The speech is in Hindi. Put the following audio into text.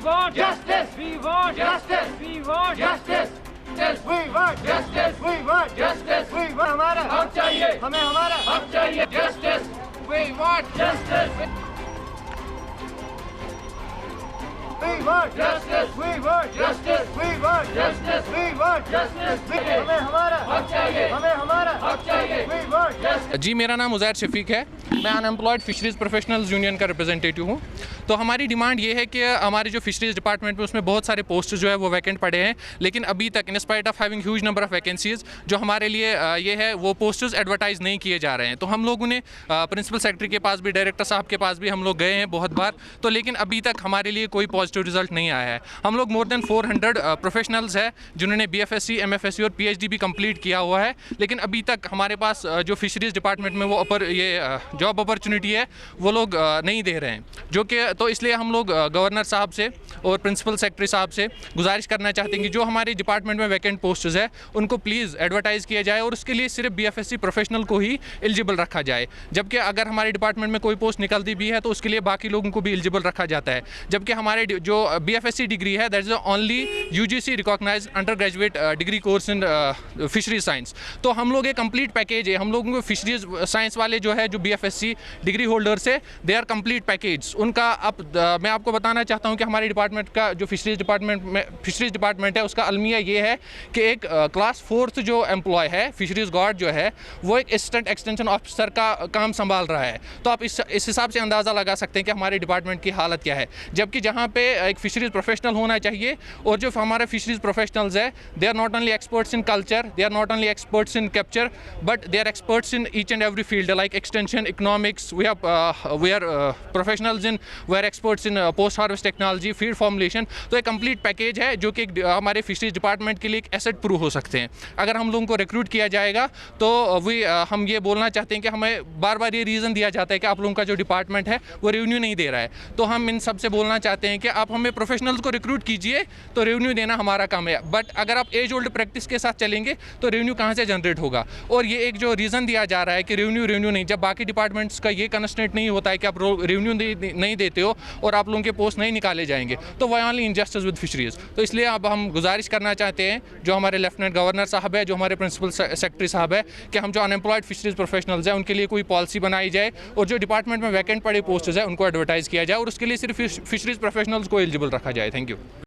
want justice. We want Justice. We want Justice. We want justice. We want justice. We want हमारा हक चाहिए. हमें हमारा हक चाहिए. Justice. We want justice. We want justice. We want justice. We want justice. We want justice. हमें हमारा हक चाहिए. हमें हमारा हक चाहिए. We want justice. जी, मेरा नाम उज़ैर शफीक है। मैं अनएम्प्लॉयड फ़िशरीज़ प्रोफेशनल्स यूनियन का रिप्रेजेंटेटिव हूँ। तो हमारी डिमांड ये है कि हमारे जो फ़िशरीज़ डिपार्टमेंट में उसमें बहुत सारे पोस्ट जो है वो वैकेंट पड़े हैं, लेकिन अभी तक in spite of having huge number of vacancies जो हमारे लिए ये है वो पोस्टर्स एडवर्टाइज़ नहीं किए जा रहे हैं। तो हम लोगों ने प्रिंसिपल सेक्रेटरी के पास भी, डायरेक्टर साहब के पास भी हम लोग गए हैं बहुत बार, तो लेकिन अभी तक हमारे लिए कोई पॉजिटिव रिजल्ट नहीं आया है। हम लोग मोर देन 400 प्रोफेशनल्स हैं जिन्होंने BFSC, MFSC और PhD भी कंप्लीट किया हुआ है, लेकिन अभी तक हमारे पास जो फ़िशरीज़ डिपार्टमेंट में वो जॉब अपॉर्चुनिटी है वो लोग नहीं दे रहे हैं, जो कि तो इसलिए हम लोग गवर्नर साहब से और प्रिंसिपल सेक्रेटरी साहब से गुजारिश करना चाहते हैं कि जो हमारे डिपार्टमेंट में वैकेंट पोस्ट्स है उनको प्लीज़ एडवर्टाइज़ किया जाए और उसके लिए सिर्फ BFSC प्रोफेशनल को ही एलिजिबल रखा जाए, जबकि अगर हमारे डिपार्टमेंट में कोई पोस्ट निकलती भी है तो उसके लिए बाकी लोगों को भी एलिजिबल रखा जाता है। जबकि हमारे जो BFSC डिग्री है that is only UGC recognised undergraduate degree course in fisheries science. तो हम लोग एक कंप्लीट पैकेज है, हम लोगों को फिशरीज साइंस वाले जो है जो BFSC डिग्री होल्डर्स है दे आर कंप्लीट पैकेज उनका। अब मैं आपको बताना चाहता हूं कि हमारे डिपार्टमेंट का जो फिशरीज डिपार्टमेंट है उसका अलमिया ये है कि एक क्लास 4th जो एम्प्लॉय है फिशरीज गार्ड जो है वो एक असिस्टेंट एक्सटेंशन ऑफिसर का काम संभाल रहा है। तो आप इस हिसाब से अंदाज़ा लगा सकते हैं कि हमारे डिपार्टमेंट की हालत क्या है, जबकि जहाँ पे एक फिशरीज प्रोफेशनल होना चाहिए और जो हमारे फिशरीज प्रोफेशनल्स है they are not only experts in culture, they are not only experts in capture, but they are experts in each and every field like extension, economics, we are professionals in, we are experts in post harvest technology, feed formulation। तो एक कंप्लीट पैकेज है जो कि हमारे फिशरीज डिपार्टमेंट के लिए एक एसेट प्रूव हो सकते हैं। अगर हम लोगों को रिक्रूट किया जाएगा तो हम ये बोलना चाहते हैं कि हमें बार बार ये रीज़न दिया जाता है कि आप लोगों का जो डिपार्टमेंट है वो रेवेन्यू नहीं दे रहा है। तो हम इन सब से बोलना चाहते हैं कि आप हमें प्रोफेशनल्स को रिक्रूट कीजिए तो रेवेन्यू देना हमारा काम है, बट अगर आप एज ओल्ड प्रैक्टिस के साथ चलेंगे तो रेवेन्यू कहाँ से जनरेट होगा। और ये एक जो रीज़न दिया जा रहा है कि रेवेन्यू नहीं, जब बाकी डिपार्टमेंट्स का ये कंस्ट्रेंट नहीं होता है कि आप रेवेन्यू नहीं देते हो और आप लोगों के पोस्ट नहीं निकाले जाएंगे तो why only injustice with fisheries. तो इसलिए अब हम गुजारिश करना चाहते हैं जो हमारे लेफ्टिनेंट गवर्नर साहब है, जो हमारे प्रिंसिपल सेक्रेटरी साहब है, कि हम जो अनएम्प्लॉयड फिशरीज प्रोफेशनल्स हैं उनके लिए कोई पॉलिसी बनाई जाए और जो डिपार्टमेंट में वैकेंट पड़े पोस्ट है उनको एडवर्टाइज़ किया जाए और उसके लिए सिर्फ फिशरीज प्रोफेशनल्स को एलिजिबल रखा जाए। Thank you.